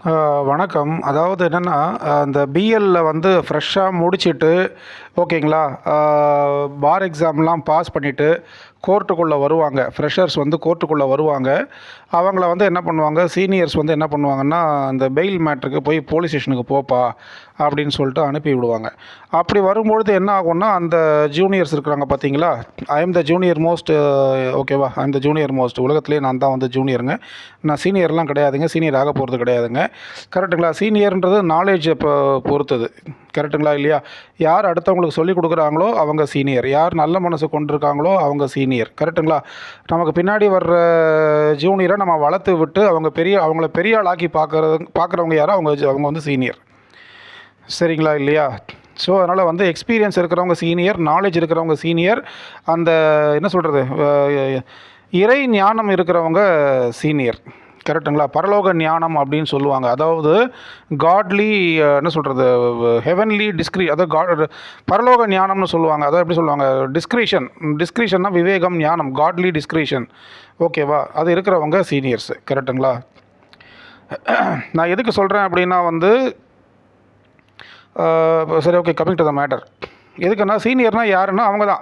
ஆ, வணக்கம். அதாவது என்னென்னா, அந்த பிஎல்ல வந்து ஃப்ரெஷ்ஷாக முடிச்சுட்டு, ஓகேங்களா, பார் எக்ஸாம்லாம் பாஸ் பண்ணிவிட்டு கோர்ட்டுக்குள்ளே வருவாங்க. ஃப்ரெஷர்ஸ் வந்து கோர்ட்டுக்குள்ளே வருவாங்க. அவங்கள வந்து என்ன பண்ணுவாங்க, சீனியர்ஸ் வந்து என்ன பண்ணுவாங்கன்னா, அந்த பெயில் மேட்டருக்கு போய் போலீஸ் ஸ்டேஷனுக்கு போப்பா அப்படின்னு சொல்லிட்டு அனுப்பி விடுவாங்க. அப்படி வரும்பொழுது என்ன ஆகும்னா, அந்த ஜூனியர்ஸ் இருக்கிறாங்க பார்த்தீங்களா, I am the junior most, ஓகேவா, I am the junior most, உலகத்திலேயே நான் தான் வந்து ஜூனியருங்க. நான் சீனியர்லாம் கிடையாதுங்க, சீனியர் ஆக போகிறது கிடையாதுங்க. கரெக்டுங்களா? சீனியர்ன்றது நாலேஜை பொறுத்தது. கரெக்டுங்களா இல்லையா? யார் அடுத்தவங்களுக்கு சொல்லிக் கொடுக்குறாங்களோ அவங்க சீனியர், யார் நல்ல மனசு கொண்டிருக்காங்களோ அவங்க சீனியர். கரெக்டுங்களா? நமக்கு பின்னாடி வர்ற ஜூனியரை நம்ம வளர்த்து விட்டு அவங்கள பெரிய ஆளாக்கி பார்க்குறவங்க யாரோ அவங்க வந்து சீனியர். சரிங்களா இல்லையா? ஸோ அதனால் வந்து எக்ஸ்பீரியன்ஸ் இருக்கிறவங்க சீனியர், நாலேஜ் இருக்கிறவங்க சீனியர், அந்த என்ன சொல்கிறது, இறை ஞானம் இருக்கிறவங்க சீனியர். கரெக்டுங்களா? பரலோக ஞானம் அப்படின்னு சொல்லுவாங்க. அதாவது காட்லி, என்ன சொல்கிறது, ஹெவன்லி அதாவது பரலோக ஞானம்னு சொல்லுவாங்க. அதாவது எப்படி சொல்லுவாங்க, டிஸ்கிரிஷன்னா விவேகம், ஞானம், காட்லி டிஸ்கிரிஷன். ஓகேவா? அது இருக்கிறவங்க சீனியர்ஸ். கரெக்டுங்களா? நான் எதுக்கு சொல்கிறேன் அப்படின்னா வந்து, சரி, okay, coming to the matter. எதுக்குன்னா, சீனியர்னால் யாருன்னா அவங்க தான்.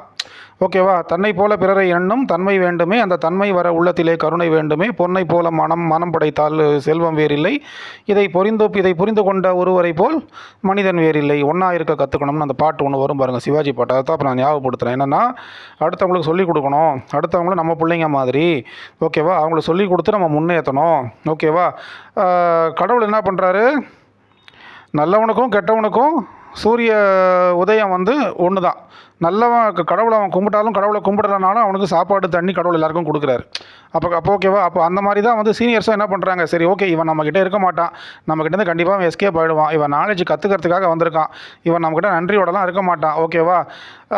ஓகேவா? தன்னை போல பிறரை எண்ணும் தன்மை வேண்டுமே, அந்த தன்மை வர உள்ளத்திலே கருணை வேண்டுமே, பொன்னை போல மனம் படைத்தால் செல்வம் வேறில்லை, இதை புரிந்து கொண்ட ஒருவரை போல் மனிதன் வேறில்லை, ஒன்றா இருக்க கற்றுக்கணும்னு அந்த பாட்டு ஒன்று வரும் பாருங்கள், சிவாஜி பாட்டு. அதை தான் இப்போ நான் ஞாபகப்படுத்துகிறேன். என்னென்னா, அடுத்தவங்களுக்கு சொல்லிக் கொடுக்கணும், அடுத்தவங்களும் நம்ம பிள்ளைங்க மாதிரி. ஓகேவா? அவங்களுக்கு சொல்லிக் கொடுத்து நம்ம முன்னேற்றணும். ஓகேவா? கடவுள் என்ன பண்ணுறாரு, நல்லவனுக்கும் கெட்டவனுக்கும் சூரிய உதயம் வந்து ஒன்று தான். நல்லவன் கடவுளை அவன் கும்பிட்டாலும் கடவுளை கும்பிடலனாலும் அவனுக்கு சாப்பாடு தண்ணி கடவுள் எல்லாருக்கும் கொடுக்குறாரு. அப்போ ஓகேவா? அப்போ அந்த மாதிரி தான் வந்து சீனியர்ஸாக என்ன பண்ணுறாங்க, சரி ஓகே, இவன் நம்மக்கிட்ட இருக்க மாட்டான், நம்மக்கிட்டேருந்து கண்டிப்பாக அவன் எஸ்கேப் ஆகிடுவான், இவன் நாலேஜ் கற்றுக்கிறதுக்காக வந்திருக்கான், இவன் நம்மக்கிட்ட நன்றியோடலாம் இருக்க மாட்டான். ஓகேவா?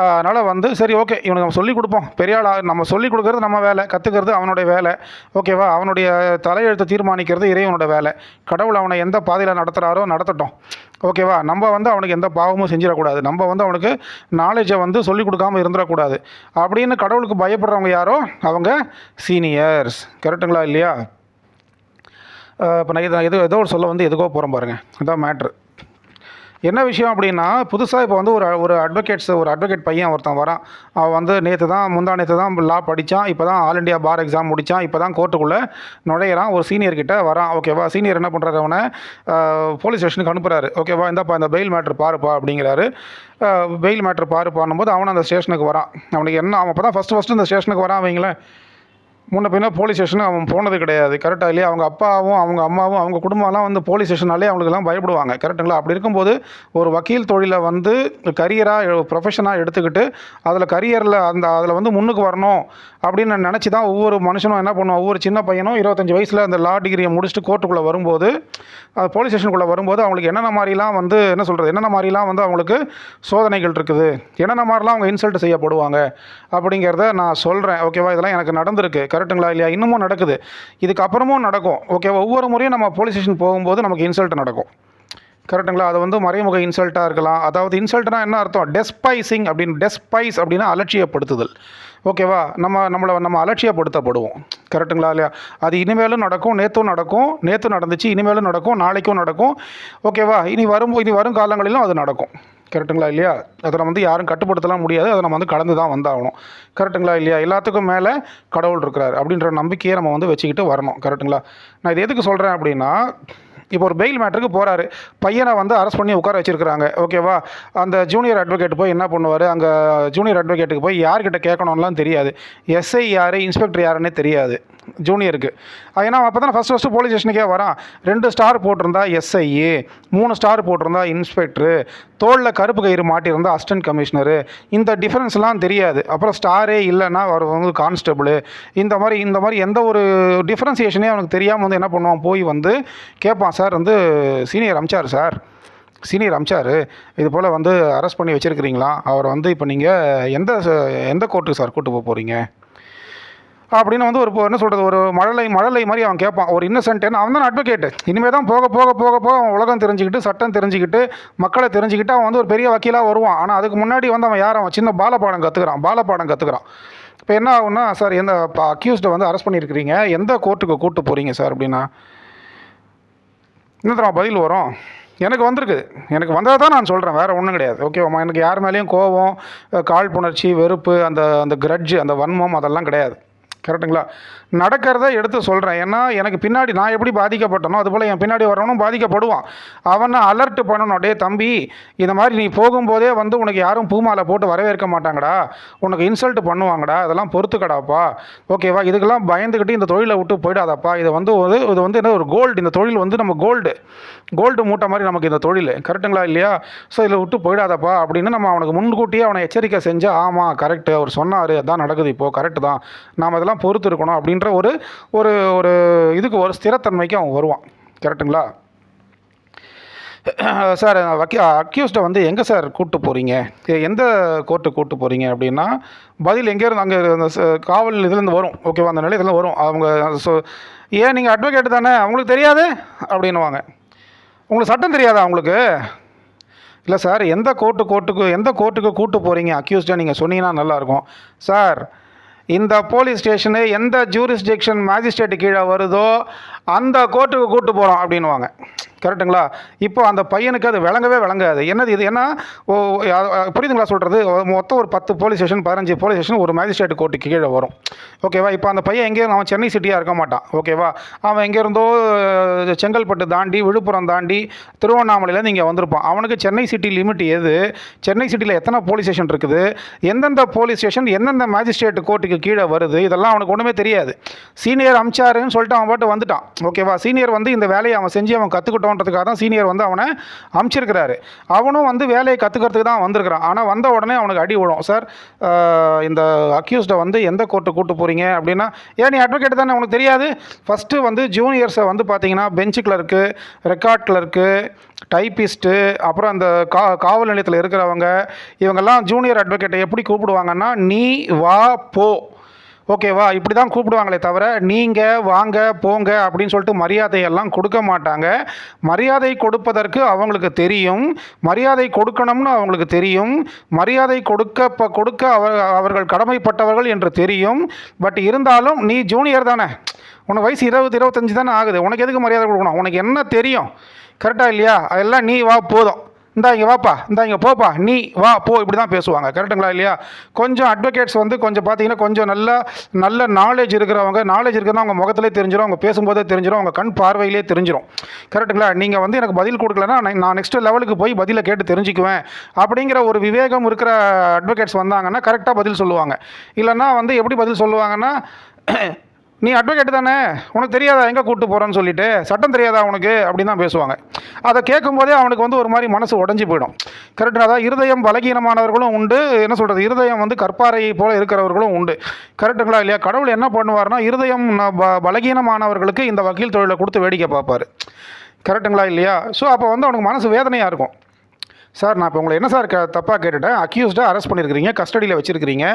அதனால் வந்து சரி ஓகே, இவனுக்கு நம்ம சொல்லிக் கொடுப்போம். பெரியாளாக நம்ம சொல்லிக் கொடுக்குறது நம்ம வேலை, கற்றுக்கிறது அவனுடைய வேலை. ஓகேவா? அவனுடைய தலையெழுத்தை தீர்மானிக்கிறது இறைவனோட வேலை. கடவுள் அவனை எந்த பாதையில் நடத்துகிறாரோ நடத்தட்டும். ஓகேவா? நம்ம வந்து அவனுக்கு எந்த பாவமும் செஞ்சிடக்கூடாது, நம்ம வந்து அவனுக்கு நாலேஜை வந்து சொல்லிக் கொடுக்காமல் இருந்துடக்கூடாது அப்படின்னு கடவுளுக்கு பயப்படுறவங்க யாரோ அவங்க சீனியர்ஸ். கரெக்டுங்களா இல்லையா? இப்போ நான் ஏதோ ஒரு சொல்ல வந்து எதுக்கோ போகிறேன் பாருங்கள், அதான் மேட்ரு. என்ன விஷயம் அப்படின்னா, புதுசாக இப்போ வந்து ஒரு அட்வொகேட் பையன் ஒருத்தன் வரான். அவன் வந்து முந்தா நேற்று தான் லா படித்தான், இப்போ தான் ஆல் இண்டியா பார் எக்ஸாம் முடித்தான், இப்போ தான் கோர்ட்டுக்குள்ளே நுழையிறான், ஒரு சீனியர்கிட்ட வரான். ஓகேவா? சீனியர் என்ன பண்ணுறாரு, அவனை போலீஸ் ஸ்டேஷனுக்கு அனுப்புகிறாரு. ஓகேவா? இந்த பெயில் மேட்ரு பாருப்பா அப்படிங்கிறாரு. பெயில் மேட்ரு பாருப்பான்னும் போது அவன் அந்த ஸ்டேஷனுக்கு வரான். அவனுக்கு என்ன, அவன் இப்போ தான் ஃபஸ்ட்டு இந்த ஸ்டேஷனுக்கு வரான் வைங்களேன். முன்ன பின்ன போலீஸ் ஸ்டேஷனுக்கு அவன் போனது கிடையாது. கரெக்டாக இல்லையா? அவங்க அப்பாவும் அவங்க அம்மாவும் அவங்க குடும்பம்லாம் வந்து போலீஸ் ஸ்டேஷனாலே அவங்களுக்குலாம் பயப்படுவாங்க. கரெக்டுங்களா? அப்படி இருக்கும்போது ஒரு வக்கீல் தொழிலை வந்து ப்ரொஃபஷனாக எடுத்துக்கிட்டு அதில் வந்து முன்னுக்கு வரணும் அப்படின்னு நினச்சி தான் ஒவ்வொரு மனுஷனும் என்ன பண்ணுவான், ஒவ்வொரு சின்ன பையனும் 25 வயசில் அந்த லா டிகிரியை முடிச்சுட்டு கோர்ட்டுக்குள்ளே வரும்போது, போலீஸ் ஸ்டேஷனுக்குள்ளே வரும்போது அவங்களுக்கு என்னென்ன மாதிரிலாம் வந்து என்னென்ன மாதிரிலாம் வந்து அவங்களுக்கு சோதனைகள் இருக்குது, என்னென்ன மாதிரிலாம் அவங்க இன்சல்ட் செய்யப்படுவாங்க அப்படிங்கிறத நான் சொல்கிறேன். ஓகேவா? இதெல்லாம் எனக்கு நடந்திருக்கு. கரெக்டுங்களா இல்லையா? இன்னமும் நடக்குது, இதுக்கப்புறமும் நடக்கும். ஓகே, ஒவ்வொரு முறையும் நம்ம போலீஸ் ஸ்டேஷன் போகும்போது நமக்கு இன்சல்ட் நடக்கும். கரெக்டுங்களா? அது வந்து மறைமுக இன்சல்ட்டாக இருக்கலாம். அதாவது இன்சல்ட்னா என்ன அர்த்தம், டெஸ்பைஸ் அப்படின்னா அலட்சியப்படுத்துதல். ஓகேவா? நம்ம அலட்சியப்படுத்தப்படுவோம். கரெக்டுங்களா இல்லையா? அது இனிமேலும் நடக்கும், நேற்று நடந்துச்சு, இனிமேலும் நடக்கும், நாளைக்கும் நடக்கும். ஓகேவா? இனி வரும் காலங்களிலும் அது நடக்கும். கரெக்டுங்களா இல்லையா? அதை நம்ம வந்து யாரும் கட்டுப்படுத்தலாம் முடியாது, அதை நம்ம வந்து கடந்து தான் வந்தாகணும். கரெக்டுங்களா இல்லையா? எல்லாத்துக்கும் மேலே கடவுள் இருக்கிறார் அப்படின்ற நம்பிக்கையை நம்ம வந்து வச்சுக்கிட்டு வரணும். கரெக்டுங்களா? நான் இது எதுக்கு சொல்கிறேன் அப்படின்னா, இப்போ ஒரு பெயில் மேட்டருக்கு போகிறாரு, பையனை வந்து அரெஸ்ட் பண்ணி உட்கார வச்சுருக்கிறாங்க. ஓகேவா? அந்த ஜூனியர் அட்வொகேட் போய் என்ன பண்ணுவார், அங்கே ஜூனியர் அட்வொகேட்டுக்கு போய் யார்கிட்ட கேட்கணும்லாம் தெரியாது, எஸ்ஐ யார் இன்ஸ்பெக்டர் யாருன்னே தெரியாது ஜூனியருக்கு. ஏன்னா அப்போ தான் ஃபஸ்ட்டு போலீஸ் ஸ்டேஷனுக்கே வரான். 2 ஸ்டார் போட்டிருந்தா எஸ்ஐ, 3 ஸ்டார் போட்டிருந்தா இன்ஸ்பெக்டரு, தோளில் கருப்பு கயிறு மாட்டியிருந்தா அசிஸ்டன்ட் கமிஷனரு, இந்த டிஃப்ரென்ஸ்லாம் தெரியாது. அப்புறம் ஸ்டாரே இல்லைன்னா அவர் வந்து கான்ஸ்டபிள், இந்த மாதிரி எந்த ஒரு டிஃப்ரென்சியேஷனே அவனுக்கு தெரியாமல் வந்து என்ன பண்ணுவான், போய் வந்து கேட்பான், சார் வந்து சீனியர் அமிச்சார், இது போல் வந்து அரெஸ்ட் பண்ணி வச்சுருக்கிறீங்களா, அவரை வந்து இப்போ நீங்கள் எந்த கோர்ட்டுக்கு சார் கூட்டு போக போகிறீங்க அப்படின்னு வந்து என்ன சொல்கிறது, ஒரு மழலை மாதிரி அவன் கேட்பான். ஒரு இன்னசென்ட், அவன் தான் அட்வொகேட்டு. இனிமேல் தான் போக போக போக போக அவன் உலகம் தெரிஞ்சுக்கிட்டு, சட்டம் தெரிஞ்சுக்கிட்டு, மக்களை தெரிஞ்சுக்கிட்டு அவன் வந்து ஒரு பெரிய வக்கீலாக வருவான். ஆனால் அதுக்கு முன்னாடி வந்து அவன் சின்ன பாலப்பாடம் கற்றுக்கிறான். இப்போ என்ன ஆகுன்னா, சார் அக்யூஸ்டை வந்து அரெஸ்ட் பண்ணியிருக்கிறீங்க, எந்த கோர்ட்டுக்கு கூப்பிட்டு போகிறீங்க சார் அப்படின்னா, என்ன தெரியுமா பதில் வரும்? எனக்கு வந்திருக்குது. எனக்கு வந்ததை தான் நான் சொல்கிறேன், வேறு ஒன்றும் கிடையாது. ஓகேவாம்மா? எனக்கு யார் மேலேயும் கோபம், காழ்ப்புணர்ச்சி, வெறுப்பு, அந்த அந்த கிரட்ஜ், அந்த வன்மம் அதெல்லாம் கிடையாது. கரெக்டுங்களா? நடக்கிறத எடுத்து சொல்கிறேன். ஏன்னா எனக்கு பின்னாடி நான் எப்படி பாதிக்கப்பட்டனோ அதுபோல் என் பின்னாடி வரவனும் பாதிக்கப்படுவான். அவனை அலர்ட் பண்ணணும். டே தம்பி, இந்த மாதிரி நீ போகும்போதே வந்து உனக்கு யாரும் பூமாலை போட்டு வரவேற்க மாட்டாங்கடா, உனக்கு இன்சல்ட் பண்ணுவாங்கடா, அதெல்லாம் பொறுத்துக்கடாப்பா. ஓகேவா? இதுக்கெல்லாம் பயந்துக்கிட்டு இந்த தொழிலை விட்டு போயிடாதப்பா. இது வந்து என்ன ஒரு கோல்டு. இந்த தொழில் வந்து நம்ம கோல்டு மூட்டை மாதிரி நமக்கு இந்த தொழில். கரெக்டுங்களா இல்லையா? ஸோ இதில் விட்டு போயிடாதப்பா அப்படின்னு நம்ம அவனுக்கு முன்கூட்டியே அவனை எச்சரிக்கை செஞ்சு, ஆமாம் கரெக்டு, அவர் சொன்னார், அதான் நடக்குது இப்போது, கரெக்டு தான், நாம் இதெல்லாம் பொறுத்து இருக்கணும் அப்படின்ற ஒரு ஒரு ஒரு இதுக்கு ஒரு ஸ்திரத்தன்மைக்கு அவன் வருவான். கரெக்டுங்களா? சார் அக்யூஸ்டை வந்து எங்கே சார் கூப்பிட்டு போகிறீங்க, எந்த கோர்ட்டுக்கு கூப்பிட்டு போகிறீங்க அப்படின்னா, பதில் எங்கேருந்து அங்கே அந்த காவல் இதுலேருந்து வரும். ஓகேவா? அந்த நிலையத்துலேருந்து வரும். அவங்க ஏன் நீங்கள் அட்வொகேட் தானே, அவங்களுக்கு தெரியாது அப்படின்னுவாங்க. உங்களுக்கு சட்டம் தெரியாதா அவங்களுக்கு? இல்லை சார், எந்த கோர்ட்டுக்கு கூப்பிட்டு போகிறீங்க அக்யூஸ்டை நீங்கள் சொன்னீங்கன்னா நல்லாயிருக்கும். சார், இந்த போலீஸ் ஸ்டேஷனு எந்த ஜூரிஸ்டிக்ஷன் மேஜிஸ்ட்ரேட்டு கீழே வருதோ அந்த கோர்ட்டுக்கு கூப்பிட்டு போகிறோம் அப்படின்வாங்க. கரெக்டுங்களா? இப்போ அந்த பையனுக்கு அது விளங்காது. என்னது இது? ஏன்னா புரியுதுங்களா சொல்கிறது? மொத்தம் ஒரு 10 போலீஸ் ஸ்டேஷன் 15 போலீஸ் ஸ்டேஷன் ஒரு மேஜிஸ்ட்ரேட் கோர்ட்டுக்கு கீழே வரும். ஓகேவா? இப்போ அந்த பையன் எங்கேயும் அவன் சென்னை சிட்டியாக இருக்க மாட்டான். ஓகேவா? அவன் எங்கேருந்தோ செங்கல்பட்டு தாண்டி, விழுப்புரம் தாண்டி, திருவண்ணாமலையிலேருந்து இங்கே வந்திருப்பான். அவனுக்கு சென்னை சிட்டி லிமிட் எது, சென்னை சிட்டியில் எத்தனை போலீஸ் ஸ்டேஷன் இருக்குது, எந்தெந்த போலீஸ் ஸ்டேஷன் எந்தெந்த மேஜிஸ்ட்ரேட் கோர்ட்டுக்கு கீழே வருது, இதெல்லாம் அவனுக்கு ஒன்றுமே தெரியாது. சீனியர் அமிச்சாருன்னு சொல்லிட்டு அவன் பாட்டு வந்துட்டான். ஓகேவா? சீனியர் வந்து இந்த வேலையை அவன் செஞ்சு அவன் கற்றுக்கிட்டோன்றதுக்காக தான் சீனியர் வந்து அவனை அமிச்சிருக்கிறாரு. அவனும் வந்து வேலையை கற்றுக்கிறதுக்கு தான் வந்திருக்கிறான். ஆனால் வந்த உடனே அவனுக்கு அடி விழும். சார், இந்த அக்யூஸ்டை வந்து எந்த கோர்ட்டு கூப்பிட்டு போகிறீங்க அப்படின்னா, ஏன் நீ அட்வொகேட் தானே, உனக்கு தெரியாது? ஃபஸ்ட்டு வந்து ஜூனியர்ஸை வந்து பார்த்தீங்கன்னா பெஞ்சு கிளர்க்கு, ரெக்கார்ட் கிளர்க்கு, டைப்பிஸ்ட்டு, அப்புறம் அந்த காவல் நிலையத்தில் இருக்கிறவங்க, இவங்கெல்லாம் ஜூனியர் அட்வொகேட்டை எப்படி கூப்பிடுவாங்கன்னா, நீ வா போ, ஓகேவா, இப்படி தான் கூப்பிடுவாங்களே தவிர நீங்கள் வாங்க போங்க அப்படின்னு சொல்லிட்டு மரியாதையெல்லாம் கொடுக்க மாட்டாங்க. மரியாதை கொடுப்பதற்கு அவங்களுக்கு தெரியும், மரியாதை கொடுக்கணும்னு அவங்களுக்கு தெரியும், மரியாதை கொடுக்க அவர்கள் கடமைப்பட்டவர்கள் என்று தெரியும். பட் இருந்தாலும் நீ ஜூனியர் தானே, உனக்கு வயசு 20-25 தானே ஆகுது, உனக்கு எதுக்கு மரியாதை கொடுக்கணும், உனக்கு என்ன தெரியும், கரெக்டாக இல்லையா? அதெல்லாம் நீ வா போதும், இந்தா இங்கே வாப்பா, இந்தா இங்கே போப்பா, நீ வா போ, இப்படி தான் பேசுவாங்க. கரெக்டுங்களா இல்லையா? கொஞ்சம் அட்வொகேட்ஸ் வந்து கொஞ்சம் பார்த்தீங்கன்னா கொஞ்சம் நல்ல நாலேஜ் இருக்கிறவங்க அவங்க முகத்திலே தெரிஞ்சிடும், அவங்க பேசும்போதே தெரிஞ்சிடும், அவங்க கண் பார்வையிலே தெரிஞ்சிடும். கரெக்டுங்களா? நீங்கள் வந்து எனக்கு பதில் கொடுக்கலன்னா நான் நெக்ஸ்ட் லெவலுக்கு போய் பதிலை கேட்டு தெரிஞ்சுக்குவேன் அப்படிங்கிற ஒரு விவேகம் இருக்கிற அட்வொகேட்ஸ் வந்தாங்கன்னா கரெக்டாக பதில் சொல்லுவாங்க. இல்லைன்னா வந்து எப்படி பதில் சொல்லுவாங்கன்னா, நீ அட்வொகேட் தானே, உனக்கு தெரியாதா எங்கே கூப்பிட்டு போகிறேன்னு சொல்லிட்டு, சட்டம் தெரியாதா உனக்கு அப்படின்னு தான் பேசுவாங்க. அதை கேட்கும்போதே அவனுக்கு வந்து ஒரு மாதிரி மனசு உடஞ்சி போயிடும். கரெக்டாக? அதான் இருதயம் பலகீனமானவர்களும் உண்டு, என்ன சொல்கிறது, இருதயம் வந்து கற்பாறையை போல் இருக்கிறவர்களும் உண்டு. கரெக்டுங்களா இல்லையா? கடவுள் என்ன பண்ணுவார்னா, இருதயம் பலகீனமானவர்களுக்கு இந்த வக்கீல் தொழிலை கொடுத்து வேடிக்கை பார்ப்பார். கரெக்டுங்களா இல்லையா? ஸோ அப்போ வந்து அவனுக்கு மனசு வேதனையாக இருக்கும். சார், நான் இப்போ உங்களை என்ன சார் தப்பாக கேட்டுட்டேன், அக்யூஸ்டாக அரெஸ்ட் பண்ணியிருக்கிறீங்க, கஸ்டடியில் வச்சுருக்கிறீங்க,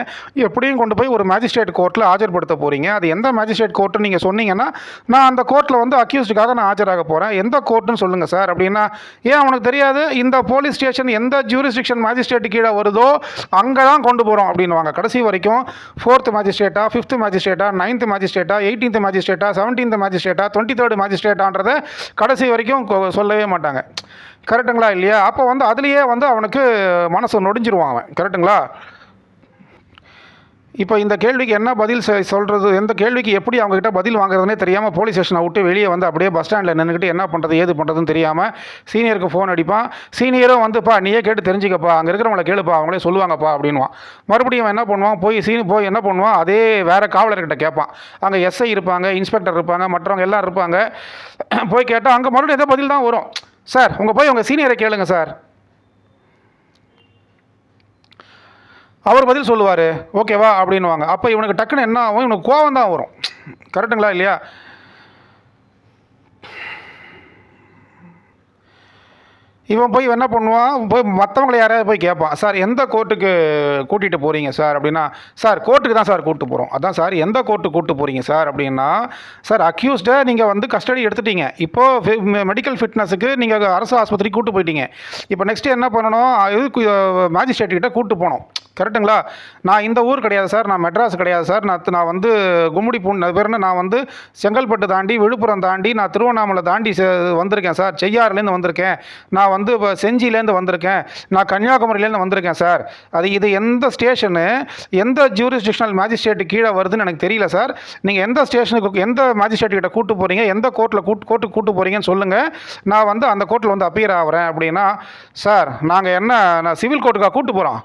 எப்படியும் கொண்டு போய் ஒரு மேஜிஸ்ட்ரேட் கோர்ட்டில் ஆஜர்படுத்த போகிறீங்க, அது எந்த மேஜிஸ்ட்ரேட் கோர்ட்டுன்னு நீங்கள் சொன்னீங்கன்னா நான் அந்த கோர்ட்டில் வந்து அக்யூஸ்டுக்காக நான் ஆஜராக போகிறேன், எந்த கோர்ட்டுன்னு சொல்லுங்கள் சார் அப்படின்னா, ஏன் அவனுக்கு தெரியாது, இந்த போலீஸ் ஸ்டேஷன் எந்த ஜூரிஸ்டிக்ஷன் மேஜிஸ்ட்ரேட்டு கீழே வருதோ அங்கே தான் கொண்டு போகிறோம் அப்படின்வாங்க. கடைசி வரைக்கும் 4th மேஜிஸ்ட்ரேட்டா, 5th மேஜிஸ்ட்ரேட்டா, 9th மேஜிஸ்ட்ரேட்டா, 18th மேஜிஸ்ட்ரேட்டா, 17th மேஜிஸ்ட்ரேட்டா, 23rd மேஜிஸ்ட்ரேட்டான்றதை கடைசி வரைக்கும் சொல்லவே மாட்டாங்க. கரெக்டுங்களா இல்லையா? அப்போ வந்து அதுலேயே வந்து அவனுக்கு மனசு நொடிஞ்சிருவான் அவன். கரெக்டுங்களா? இப்போ இந்த கேள்விக்கு என்ன பதில் சொல்கிறது, எந்த கேள்விக்கு எப்படி அவங்ககிட்ட பதில் வாங்குறதுனே தெரியாமல் போலீஸ் ஸ்டேஷனை விட்டு வெளியே வந்து அப்படியே பஸ் ஸ்டாண்டில் நின்றுக்கிட்டு என்ன பண்ணுறது ஏது பண்ணுறதுன்னு தெரியாமல் சீனியருக்கு ஃபோன் அடிப்பான். சீனியரும் வந்துப்பா நீயே கேட்டு தெரிஞ்சுக்கப்பா, அங்கே இருக்கிறவங்கள கேளுப்பா, அவங்களே சொல்லுவாங்கப்பா அப்படின்வான். மறுபடியும் என்ன பண்ணுவான், போய் என்ன பண்ணுவான், அதே வேறு காவலர்கிட்ட கேட்பான். அங்கே எஸ்ஐ இருப்பாங்க, இன்ஸ்பெக்டர் இருப்பாங்க, மற்றவங்க எல்லாம் இருப்பாங்க. போய் கேட்டால் அங்கே மறுபடியும் எதோ பதில் தான் வரும். சார், போய் உங்கள் சீனியரை கேளுங்க சார், அவர் பதில் சொல்லுவார், ஓகேவா அப்படின்வாங்க. அப்போ இவனுக்கு டக்குன்னு என்ன ஆகும், இவனுக்கு கோவம் தான் வரும். கரெக்டுங்களா இல்லையா? இவன் போய் என்ன பண்ணுவான், போய் மற்றவங்களை யாரையாவது போய் கேட்பான், சார் எந்த கோர்ட்டுக்கு கூட்டிகிட்டு போகிறீங்க சார் அப்படின்னா, சார் கோர்ட்டுக்கு தான் சார் கூப்பிட்டு போகிறோம். அதான் சார் எந்த கோர்ட்டுக்கு கூப்பிட்டு போகிறீங்க சார் அப்படின்னா, சார் அக்யூஸ்டை நீங்கள் வந்து கஸ்டடி எடுத்துட்டீங்க, இப்போது மெடிக்கல் ஃபிட்னஸுக்கு நீங்கள் அரசு ஆஸ்பத்திரிக்கு கூப்பிட்டு போயிட்டீங்க, இப்போ நெக்ஸ்ட்டு என்ன பண்ணணும், மேஜிஸ்ட்ரேட்டுக்கிட்ட கூப்பிட்டு போகணும். கரெக்டுங்களா? நான் இந்த ஊர் கிடையாது சார், நான் மெட்ராஸ் கிடையாது சார், நான் வந்து கும்மிடி பூண்டு அது பேர் என்ன, நான் வந்து செங்கல்பட்டு தாண்டி விழுப்புரம் தாண்டி நான் திருவண்ணாமலை தாண்டி வந்திருக்கேன் சார், செய்யாறுலேருந்து வந்திருக்கேன், நான் வந்து இப்போ செஞ்சிலேருந்து வந்திருக்கேன், நான் கன்னியாகுமரியிலேருந்து வந்திருக்கேன் சார். இது எந்த ஸ்டேஷனு எந்த ஜூரிஸ்டிக்ஷனல் மேஜிஸ்ட்ரேட்டு கீழே வருதுன்னு எனக்கு தெரியல சார். நீங்கள் எந்த ஸ்டேஷனுக்கு எந்த மேஜிஸ்ட்ரேட் கிட்ட கூட்டு போகிறீங்க, எந்த கோர்ட்டுக்கு கூட்டு போகிறீங்கன்னு சொல்லுங்கள், நான் வந்து அந்த கோர்ட்டில் வந்து அப்பியர் ஆகிறேன் அப்படின்னா, சார் நாங்கள் என்ன நான் சிவில் கோர்ட்டுக்காக கூட்டு போகிறோம்,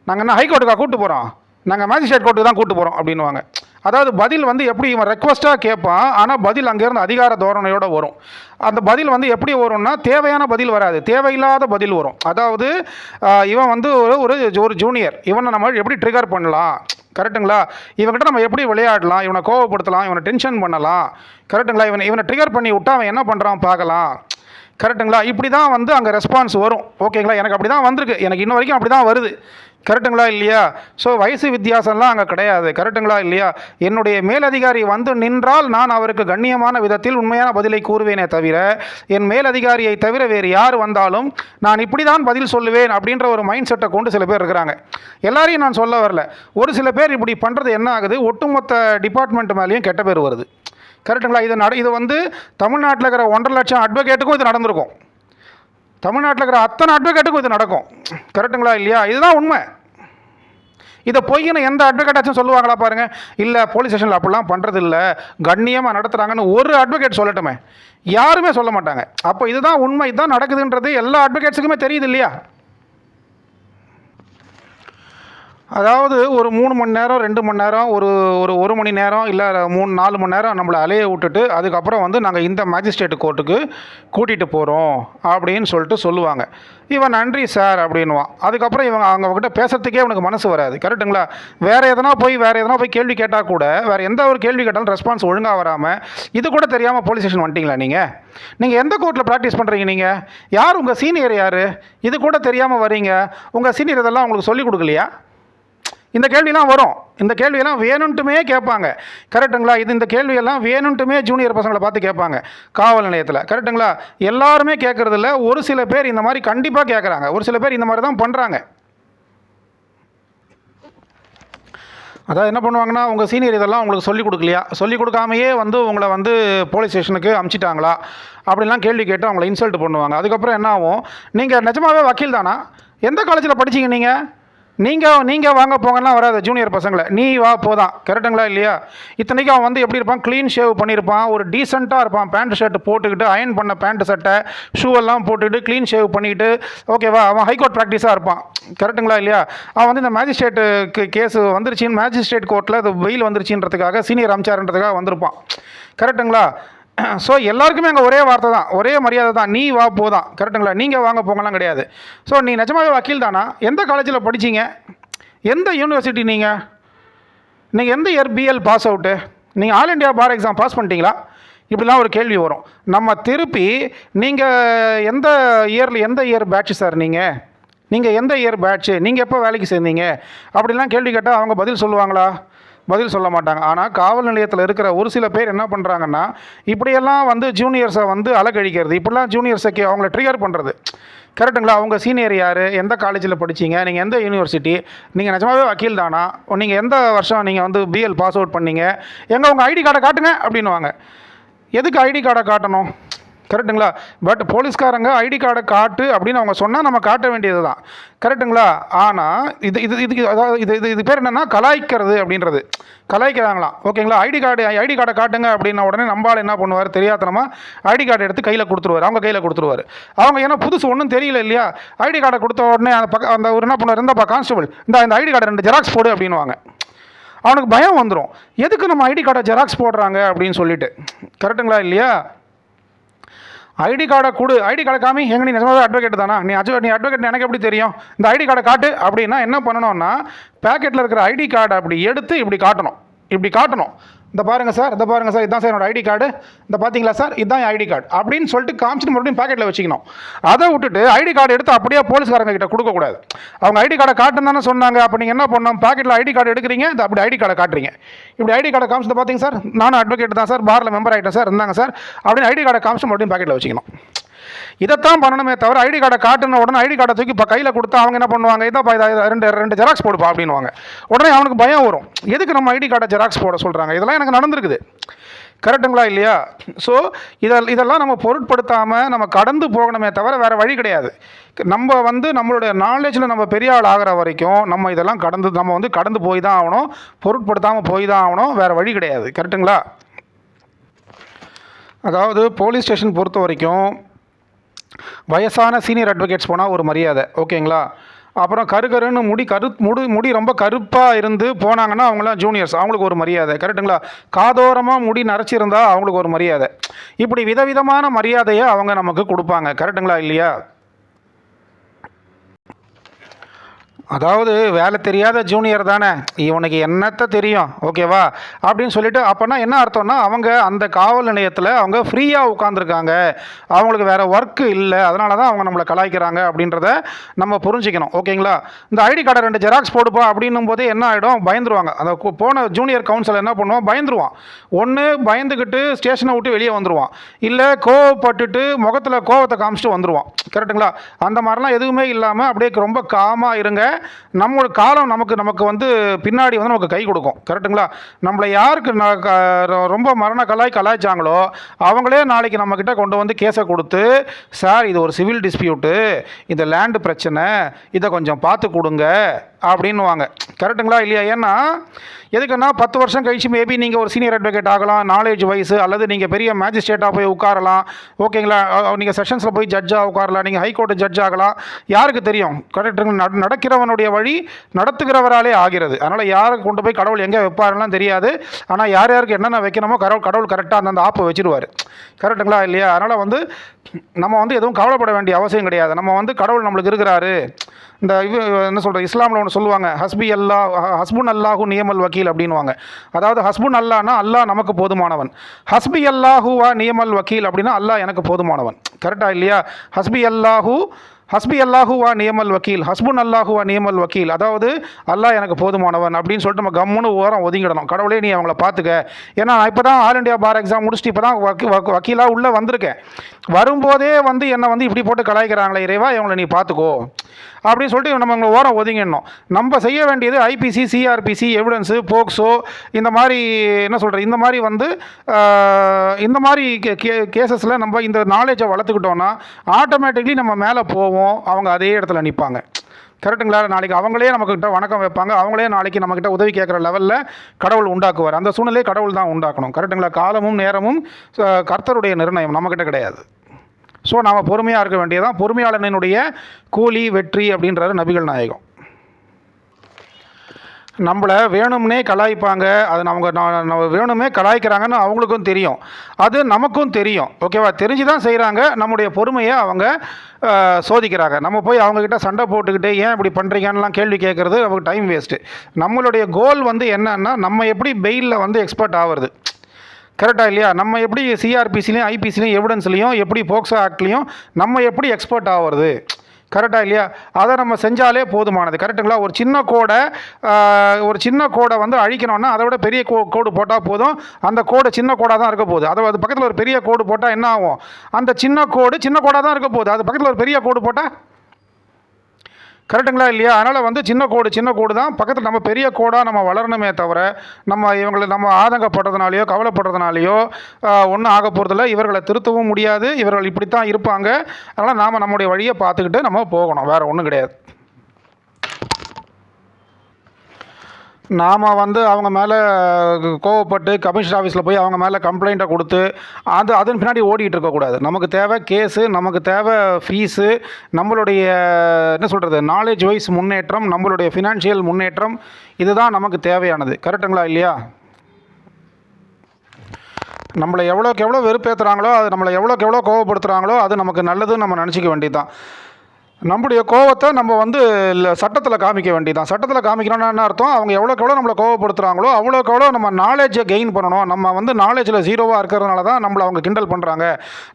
நாங்கள் என்ன ஹைகோர்ட்டுக்காக கூட்டு போகிறோம், நாங்கள் மேஜிஸ்ட்ரேட் கோர்ட்டுக்கு தான் கூட்டு போகிறோம் அப்படின்வாங்க. அதாவது பதில் வந்து எப்படி இவன் ரெக்வஸ்ட்டாக கேட்பான், ஆனால் பதில் அங்கேருந்து அதிகார தோரணையோடு வரும். அந்த பதில் வந்து எப்படி வரும்னா தேவையான பதில் வராது, தேவையில்லாத பதில் வரும். அதாவது இவன் வந்து ஒரு ஜூனியர், இவனை நம்ம எப்படி ட்ரிகர் பண்ணலாம், கரெக்டுங்களா, இவன்கிட்ட நம்ம எப்படி விளையாடலாம், இவனை கோவப்படுத்தலாம், இவனை டென்ஷன் பண்ணலாம், கரெக்டுங்களா, இவனை ட்ரிகர் பண்ணி விட்டா அவன் என்ன பண்ணுறான் பார்க்கலாம், கரெக்டுங்களா, இப்படி தான் வந்து அங்கே ரெஸ்பான்ஸ் வரும். ஓகேங்களா, எனக்கு அப்படி தான் வந்திருக்கு, எனக்கு இன்ன வரைக்கும் அப்படி தான் வருது. கரெக்டுங்களா இல்லையா? ஸோ வயசு வித்தியாசம்லாம் அங்கே கிடையாது. கரெக்டுங்களா இல்லையா? என்னுடைய மேலதிகாரி வந்து நின்றால் நான் அவருக்கு கண்ணியமான விதத்தில் உண்மையான பதிலை கூறுவேனே தவிர, என் மேலதிகாரியை தவிர வேறு யார் வந்தாலும் நான் இப்படி தான் பதில் சொல்லுவேன் அப்படின்ற ஒரு மைண்ட் செட்டை கொண்டு சில பேர் இருக்கிறாங்க. எல்லாரையும் நான் சொல்ல வரல, ஒரு சில பேர் இப்படி பண்ணுறது என்ன ஆகுது, ஒட்டுமொத்த டிபார்ட்மெண்ட் மேலேயும் கெட்ட பேர் வருது. கரெக்டுங்களா? இது வந்து தமிழ்நாட்டில் இருக்கிற 1.5 லட்சம் அட்வொகேட்டுக்கும் இது நடந்திருக்கும், தமிழ்நாட்டில் இருக்கிற அத்தனை அட்வொகேட்டுக்கும் இது நடக்கும். கரெக்டுங்களா இல்லையா? இதுதான் உண்மை. இதை பொய்ன்னு எந்த அட்வொகேட்டாச்சும் சொல்லுவாங்களா பாருங்கள்? இல்லை போலீஸ் ஸ்டேஷனில் அப்படிலாம் பண்ணுறது இல்லை, கண்ணியமாக நடத்துகிறாங்கன்னு ஒரு அட்வொகேட் சொல்லட்டுமே? யாருமே சொல்ல மாட்டாங்க. அப்போ இதுதான் உண்மை, இதுதான் நடக்குதுன்றது எல்லா அட்வொகேட்ஸுக்குமே தெரியுது இல்லையா? அதாவது ஒரு 3 மணி நேரம் 2 மணி நேரம் ஒரு மணி நேரம் இல்லை 3-4 மணி நேரம் நம்மளை அலைய விட்டுட்டு அதுக்கப்புறம் வந்து நாங்கள் இந்த மேஜிஸ்ட்ரேட் கோர்ட்டுக்கு கூட்டிகிட்டு போகிறோம் அப்படின்னு சொல்லிட்டு சொல்லுவாங்க. இவன் நன்றி சார் அப்படின்வான். அதுக்கப்புறம் அவங்கக்கிட்ட பேசுறதுக்கே அவனுக்கு மனசு வராது. கரெக்டுங்களா? வேறு எதனா போய் கேள்வி கேட்டால் கூட வேறு எந்த ஒரு கேள்வி கேட்டாலும் ரெஸ்பான்ஸ் ஒழுங்காக வராமல், இது கூட தெரியாமல் போலீஸ் ஸ்டேஷன் வந்துட்டீங்களா நீங்கள் எந்த கோர்ட்டில் ப்ராக்டிஸ் பண்ணுறீங்க, நீங்கள் யார், உங்கள் சீனியர் யார், இது கூட தெரியாமல் வரீங்க, உங்கள் சீனியர் இதெல்லாம் உங்களுக்கு சொல்லிக் கொடுக்கலையா? இந்த கேள்வியெல்லாம் வரும். இந்த கேள்வியெல்லாம் வேணுன்ட்டுமே கேட்பாங்க. கரெக்டுங்களா? இந்த கேள்வியெல்லாம் வேணுன்ட்டுமே ஜூனியர் பசங்களை பார்த்து கேட்பாங்க காவல் நிலையத்தில். கரெக்டுங்களா? எல்லாருமே கேட்குறதில்ல, ஒரு சில பேர் இந்த மாதிரி கண்டிப்பாக கேட்குறாங்க, ஒரு சில பேர் இந்த மாதிரி தான் பண்ணுறாங்க. அதாவது என்ன பண்ணுவாங்கன்னா, உங்கள் சீனியர் இதெல்லாம் உங்களுக்கு சொல்லிக் கொடுக்கலையா, சொல்லிக் கொடுக்காமையே வந்து உங்களை வந்து போலீஸ் ஸ்டேஷனுக்கு அமுச்சிட்டாங்களா அப்படின்லாம் கேள்வி கேட்டு அவங்கள இன்சல்ட் பண்ணுவாங்க. அதுக்கப்புறம் என்ன ஆகும், நீங்கள் நிஜமாகவே வக்கீல் தானா, எந்த காலேஜில் படிச்சிங்க நீங்கள் வாங்க போங்கலாம் வராது ஜூனியர் பசங்களை, நீ வா போதான். கரெக்டுங்களா இல்லையா? இத்தனைக்கும் அவன் வந்து எப்படி இருப்பான், க்ளீன் ஷேவ் பண்ணியிருப்பான், ஒரு டீசெண்டாக இருப்பான், பேண்ட் ஷர்ட் போட்டுக்கிட்டு அயன் பண்ண பேண்ட் சட்டை ஷூ எல்லாம் போட்டுக்கிட்டு க்ளீன் ஷேவ் பண்ணிக்கிட்டு, ஓகேவா, அவன் ஹைகோர்ட் ப்ராக்டிஸாக இருப்பான். கரெக்டுங்களா இல்லையா? அவன் வந்து இந்த மேஜிஸ்ட்ரேட்டு கேஸ் வந்துருச்சின்னு, மேஜிஸ்ட்ரேட் கோர்ட்டில் அது வெயில் வந்துருச்சுன்றதுக்காக சீனியர் அம்சார்ன்றதுக்காக வந்திருப்பான். கரெக்டுங்களா? ஸோ எல்லாருக்குமே அங்கே ஒரே வார்த்தை தான், ஒரே மரியாதை தான், நீ வா போதான். கரெக்டுங்களா? நீங்கள் வாங்க போங்கலாம் கிடையாது. ஸோ நீ நிஜமாவே வக்கீல் தானா, எந்த காலேஜில் படிச்சிங்க, எந்த யூனிவர்சிட்டி, நீங்கள் எந்த இயர் பிஎல் பாஸ் அவுட்டு, நீங்கள் ஆல் இண்டியா பார் எக்ஸாம் பாஸ் பண்ணிட்டீங்களா, இப்படிலாம் ஒரு கேள்வி வரும். நம்ம திருப்பி நீங்கள் எந்த இயர் பேட்ச் சார், நீங்கள் எந்த இயர் பேட்ச்சு, நீங்கள் எப்போ வேலைக்கு சேர்ந்தீங்க அப்படிலாம் கேள்வி கேட்டால் அவங்க பதில் சொல்லுவாங்களா? பதில் சொல்ல மாட்டாங்க. ஆனால் காவல் நிலையத்தில் இருக்கிற ஒரு சில பேர் என்ன பண்ணுறாங்கன்னா, இப்படியெல்லாம் வந்து ஜூனியர்ஸை வந்து அலக்கழிக்கிறது, இப்படிலாம் ஜூனியர்ஸை அவங்கள ட்ரிகர் பண்ணுறது. கரெக்டுங்களா? அவங்க சீனியர் யார், எந்த காலேஜில் படிச்சிங்க, நீங்கள் எந்த யூனிவர்சிட்டி, நீங்கள் நிஜமாவே வக்கீல் தானா, நீங்கள் எந்த வருஷம் நீங்கள் வந்து பிஎல் பாஸ் அவுட் பண்ணீங்க, எங்கே உங்கள் ஐடி கார்டை காட்டுங்க அப்படின்வாங்க. எதுக்கு ஐடி கார்டை காட்டணும்? கரெக்டுங்களா? பட் போலீஸ்காரங்க ஐடி கார்டை காட்டு அப்படின்னு அவங்க சொன்னால் நம்ம காட்ட வேண்டியது தான். கரெக்டுங்களா? ஆனால் இது பேர் என்னென்னா கலாய்க்கிறது அப்படின்றது, கலாய்க்கிறாங்களாம். ஓகேங்களா? ஐடி கார்டை காட்டுங்க அப்படின்ன உடனே நம்பால் என்ன பண்ணுவார், தெரியாதனமா ஐடி கார்டை எடுத்து கையில் கொடுத்துருவார், அவங்க கையில் கொடுத்துருவார். அவங்க ஏன்னா புதுசு ஒன்றும் தெரியல இல்லையா, ஐடி கார்டை கொடுத்த உடனே அந்த ஒரு என்ன பண்ணுவார், இருந்தாப்பா கான்ஸ்டபிள் இந்த ஐடி கார்டை 2 ஜெராக்ஸ் போடு அப்படின்வாங்க. அவனுக்கு பயம் வந்துடும், எதுக்கு நம்ம ஐடி கார்டை ஜெராக்ஸ் போடுறாங்க அப்படின்னு சொல்லிட்டு. கரெக்டுங்களா இல்லையா? ஐடி கார்டை கொடு, ஐடி கார்டை காமி, எங்கே நீ நிஜமாவே அட்வொகேட் தானா, நீ அட்வொகேட் எனக்கு எப்படி தெரியும், இந்த ஐடி கார்டை காட்டு அப்படின்னா என்ன பண்ணணும்னா, பேக்கெட்டில் இருக்கிற ஐடி கார்டை அப்படி எடுத்து இப்படி காட்டணும். இந்த பாருங்கள் சார், இதுதான் சார் என்னோட ஐடி கார்டு, இந்த பார்த்தீங்களா சார், இதுதான் என் ஐடி கார்டு அப்படின்னு சொல்லிட்டு காமிச்சிட்டு மறுபடியும் பாக்கெட்டில் வச்சுக்கணும். அதை விட்டுட்டு ஐடி கார்டு எடுத்து அப்படியே போலீஸ்காரங்க கிட்ட கொடுக்கக்கூடாது. அவங்க ஐடி கார்டை காட்டுன்னு தானே சொன்னாங்க, அப்போ நீங்கள் என்ன பண்ணணும், பாக்கெட்டில் ஐடி கார்டு எடுக்கிறீங்க, இந்த அப்படி ஐடி கார்டை காட்டுறீங்க, இப்படி ஐடி கார்டை காமிச்சு பார்த்தீங்க சார், நானும் அட்வொகேட் தான் சார், பாரில் மெம்பர் ஆகிட்டேன் சார், இருந்தாங்க சார் அப்படின்னு ஐடி கார்டை காமிச்சு மறுபடியும் பாக்கெட்டில் வச்சுக்கணும். இதைத்தான் பண்ணணுமே தவிர ஐடி கார்டை காட்டின உடனே ஐடி கார்டை தூக்கி இப்போ கையில் கொடுத்தா அவங்க என்ன பண்ணுவாங்க, இதான் ரெண்டு ஜெராக்ஸ் போடுப்பா அப்படின்வாங்க. உடனே அவனுக்கு பயம் வரும், எதுக்கு நம்ம ஐடி கார்டை ஜெராக்ஸ் போட சொல்கிறாங்க. இதெல்லாம் எனக்கு நடந்திருக்குது. கரெக்டுங்களா இல்லையா? ஸோ இதெல்லாம் நம்ம பொருட்படுத்தாமல் நம்ம கடந்து போகணுமே தவிர வேறு வழி கிடையாது. நம்ம வந்து நம்மளுடைய நாலேஜில் நம்ம பெரிய ஆள் ஆகிற வரைக்கும் நம்ம இதெல்லாம் கடந்து போய் தான் ஆகணும், பொருட்படுத்தாமல் போய் தான் ஆகணும், வேறு வழி கிடையாது. கரெக்டுங்களா? அதாவது போலீஸ் ஸ்டேஷன் பொறுத்த வரைக்கும் வயசான சீனியர் அட்வொகேட்ஸ் போனால் ஒரு மரியாதை, ஓகேங்களா? அப்புறம் கருன்னு முடி ரொம்ப கருப்பாக இருந்து போனாங்கன்னா அவங்களாம் ஜூனியர்ஸ், அவங்களுக்கு ஒரு மரியாதை. கரெக்டுங்களா? காதோரமாக முடி நரைச்சிருந்தா அவங்களுக்கு ஒரு மரியாதை. இப்படி விதவிதமான மரியாதையை அவங்க நமக்கு கொடுப்பாங்க. கரெக்டுங்களா இல்லையா? அதாவது வேலை தெரியாத ஜூனியர் தானே, இவனுக்கு என்னத்த தெரியும், ஓகேவா அப்படின்னு சொல்லிட்டு, அப்போனா என்ன அர்த்தம்னா அவங்க அந்த காவல் நிலையத்தில் அவங்க ஃப்ரீயாக உட்காந்துருக்காங்க, அவங்களுக்கு வேறு ஒர்க்கு இல்லை, அதனால தான் அவங்க நம்மளை கலாய்க்கிறாங்க அப்படின்றத நம்ம புரிஞ்சுக்கணும். ஓகேங்களா? இந்த ஐடி கார்டை 2 ஜெராக்ஸ் போடுப்பா அப்படின்னும் போதே என்ன ஆகிடும், பயந்துருவாங்க. அந்த போன ஜூனியர் கவுன்சிலர் என்ன பண்ணுவான், பயந்துருவான். ஒன்று பயந்துக்கிட்டு ஸ்டேஷனை விட்டு வெளியே வந்துடுவான், இல்லை கோவப்பட்டுட்டு முகத்தில் கோவத்தை காமிச்சிட்டு வந்துடுவான். கரெக்டுங்களா? அந்த மாதிரிலாம் எதுவுமே இல்லாமல் அப்படியே ரொம்ப காமாக இருங்க. நம்மளோட காலம் நமக்கு வந்து பின்னாடி வந்து நமக்கு கை கொடுக்கும். கரெக்டுங்களா? நம்மளை யாருக்கு ரொம்ப கலாய்ச்சாங்களோ அவங்களே நாளைக்கு நம்மக்கிட்ட கொண்டு வந்து கேஸை கொடுத்து, சார் இது ஒரு சிவில் டிஸ்பியூட்டு, இந்த லேண்டு பிரச்சனை, இதை கொஞ்சம் பார்த்து கொடுங்க அப்படின்னுவாங்க. கரெக்டுங்களா இல்லையா? ஏன்னா எதுக்குன்னா 10 வருஷம் கழிச்சு மேபி நீங்கள் ஒரு சீனியர் அட்வொகேட் ஆகலாம், நாலேஜ் வைஸு, அல்லது நீங்கள் பெரிய மேஜிஸ்ட்ரேட்டாக போய் உட்காரலாம். ஓகேங்களா? நீங்கள் செஷன்ஸில் போய் ஜட்ஜாக உட்காரலாம், நீங்கள் ஹைகோர்ட்டு ஜட்ஜ் ஆகலாம், யாருக்கு தெரியும். கரெக்டுங்க? நடக்கிறவனுடைய வழி நடத்துகிறவராலே ஆகிறது. அதனால் யாருக்கு கொண்டு போய் கடவுள் எங்கே வைப்பாருலாம் தெரியாது. ஆனால் யாருக்கு என்னென்ன வைக்கணுமோ கடவுள் கரெக்டாக அந்தந்த ஆப்பை வச்சுருவார். கரெக்டுங்களா இல்லையா? அதனால் வந்து நம்ம வந்து எதுவும் கவலைப்பட வேண்டிய அவசியம் கிடையாது. நம்ம வந்து கடவுள் நம்மளுக்கு இருக்கிறாரு. இந்த என்ன சொல்கிறது, இஸ்லாமில் ஒன்று சொல்லுவாங்க, ஹஸ்புன் அல்லாஹு நியமல் வக்கீல் அப்படின்வாங்க. அதாவது ஹஸ்புன் அல்லானா அல்லாஹ் நமக்கு போதுமானவன், ஹஸ்பி அல்லாஹுவா நியமல் வக்கீல் அப்படின்னா அல்லாஹ் எனக்கு போதுமானவன். கரெக்டாக இல்லையா? ஹஸ்பி அல்லாஹுவா நியமல் வக்கீல், ஹஸ்புன் அல்லாஹுவா நியமல் வக்கீல், அதாவது அல்லாஹ் எனக்கு போதுமானவன் அப்படின்னு சொல்லிட்டு நம்ம கம்முன்னு ஓரம் ஒதுங்கிடணும். கடவுளே நீ அவங்கள பார்த்துக்க. ஏன்னா நான் இப்போ தான் ஆல் இண்டியா பார் எக்ஸாம் முடிச்சுட்டு இப்போ தான் வக்கீலாக உள்ளே வந்திருக்கேன். வரும்போதே வந்து என்னை வந்து இப்படி போட்டு கலாய்க்கிறாங்களே, இறைவா இவங்களை நீ பார்த்துக்கோ அப்படின்னு சொல்லிட்டு நம்ம அவங்க ஓரம் ஒதுங்கிடணும். நம்ம செய்ய வேண்டியது ஐபிசி, சிஆர்பிசி, எவிடன்ஸு, போக்சோ, இந்த மாதிரி என்ன சொல்கிறது, இந்த மாதிரி வந்து இந்த மாதிரி கேசஸில் நம்ம இந்த நாலேஜை வளர்த்துக்கிட்டோன்னா ஆட்டோமேட்டிக்லி நம்ம மேலே போவோம், அவங்க அதே இடத்துல நிற்பாங்க. கரெக்டுங்களா? நாளைக்கு அவங்களே நம்மக்கிட்ட வணக்கம் வைப்பாங்க, அவங்களே நாளைக்கு நம்மக்கிட்ட உதவி கேட்குற லெவலில் கடவுள் உண்டாக்குவார். அந்த சூழ்நிலையை கடவுள் தான் உண்டாக்கணும். கரெக்டுங்களா? காலமும் நேரமும் கர்த்தருடைய நிர்ணயம், நம்மக்கிட்ட கிடையாது. ஸோ நாம் பொறுமையாக இருக்க வேண்டியதான். பொறுமையாளனினுடைய கூலி வெற்றி அப்படின்றாரு நபிகள் நாயகம். நம்மளை வேணும்னே கலாய்ப்பாங்க, அது நம்ம வேணுமே கலாய்க்கிறாங்கன்னு அவங்களுக்கும் தெரியும், அது நமக்கும் தெரியும். ஓகேவா? தெரிஞ்சு தான் செய்கிறாங்க. நம்முடைய பொறுமையை அவங்க சோதிக்கிறாங்க. நம்ம போய் அவங்கக்கிட்ட சண்டை போட்டுக்கிட்டு ஏன் இப்படி பண்ணுறீங்கன்னுலாம் கேள்வி கேட்குறது நமக்கு டைம் வேஸ்ட்டு. நம்மளுடைய கோல் வந்து என்னன்னா, நம்ம எப்படி பெயிலில் வந்து எக்ஸ்பர்ட் ஆகிறது. கரெக்டாக இல்லையா? நம்ம எப்படி சிஆர்பிசிலையும் ஐபிசிலையும் எவிடன்ஸ்லையும் எப்படி போக்சோ ஆக்ட்லேயும் நம்ம எப்படி எக்ஸ்பர்ட் ஆகிறது. கரெக்டாக இல்லையா? அதை நம்ம செஞ்சாலே போதுமானது. கரெக்டுங்களா? ஒரு சின்ன கோடை வந்து அழிக்கணும்னா அதை விட பெரிய கோடு போட்டால் போதும். அந்த கோடு சின்ன கோடாக தான் இருக்க போகுது. அது பக்கத்தில் ஒரு பெரிய கோடு போட்டால் என்ன ஆகும், அந்த சின்ன கோடாக தான் இருக்க போகுது. அது பக்கத்தில் ஒரு பெரிய கோடு போட்டால், கரெக்டுங்களா இல்லையா? அதனால் வந்து சின்ன கோடு தான் பக்கத்தில், நம்ம பெரிய கோடாக நம்ம வளரணுமே தவிர நம்ம ஆதங்கப்படுறதுனாலையோ கவலைப்படுறதுனாலையோ ஒன்றும் ஆக போகிறதில்ல. இவர்களை திருத்தவும் முடியாது, இவர்கள் இப்படித்தான் இருப்பாங்க. அதனால் நாம் நம்முடைய வழியை பார்த்துக்கிட்டு நம்ம போகணும், வேறு ஒன்றும் கிடையாது. நாம் வந்து அவங்க மேலே கோவப்பட்டு கமிஷன் ஆஃபீஸில் போய் அவங்க மேலே கம்ப்ளைண்ட்டை கொடுத்து அதன் பின்னாடி ஓடிக்கிட்டு இருக்கக்கூடாது. நமக்கு தேவை கேஸு, நமக்கு தேவை ஃபீஸு, நம்மளுடைய என்ன சொல்கிறது நாலேஜ் வைஸ் முன்னேற்றம், நம்மளுடைய ஃபினான்ஷியல் முன்னேற்றம், இதுதான் நமக்கு தேவையானது. கரெக்டுங்களா இல்லையா? நம்மளை எவ்வளோக்கு எவ்வளோ வெறுப்பேற்றுறாங்களோ, அது நம்மளை எவ்வளோக்கு எவ்வளோ கோவப்படுத்துகிறாங்களோ அது நமக்கு நல்லதுன்னு நம்ம நினச்சிக்க வேண்டியது தான். நம்முடைய கோவத்தை நம்ம வந்து சட்டத்தில் காமிக்க வேண்டியதான். சட்டத்தில் காமிக்கணும்னா என்ன அர்த்தம், அவங்க எவ்வளோக்கு எவ்வளோ நம்மளை கோவப்படுத்துகிறாங்களோ அவ்வளோக்கு எவ்வளோ நம்ம நாலேஜை கெயின் பண்ணணும். நம்ம வந்து நாலேஜில் ஜீரோவாக இருக்கிறதுனால தான் நம்மளை அவங்க கிண்டல் பண்ணுறாங்க.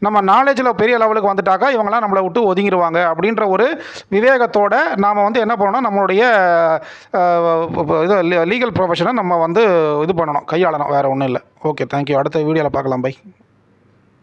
நம்ம நாலேஜில் பெரிய லெவலுக்கு வந்துட்டாக்கா இவங்களாம் நம்மளை விட்டு ஒதுங்கிடுவாங்க அப்படின்ற ஒரு விவேகத்தோடு நாம் வந்து என்ன பண்ணணும், நம்மளுடைய லீகல் ப்ரொஃபஷனை நம்ம வந்து இது பண்ணணும், கையாளணும், வேறு ஒன்றும் இல்லை. Okay, thank you. அடுத்த வீடியோவில் பார்க்கலாம். பை.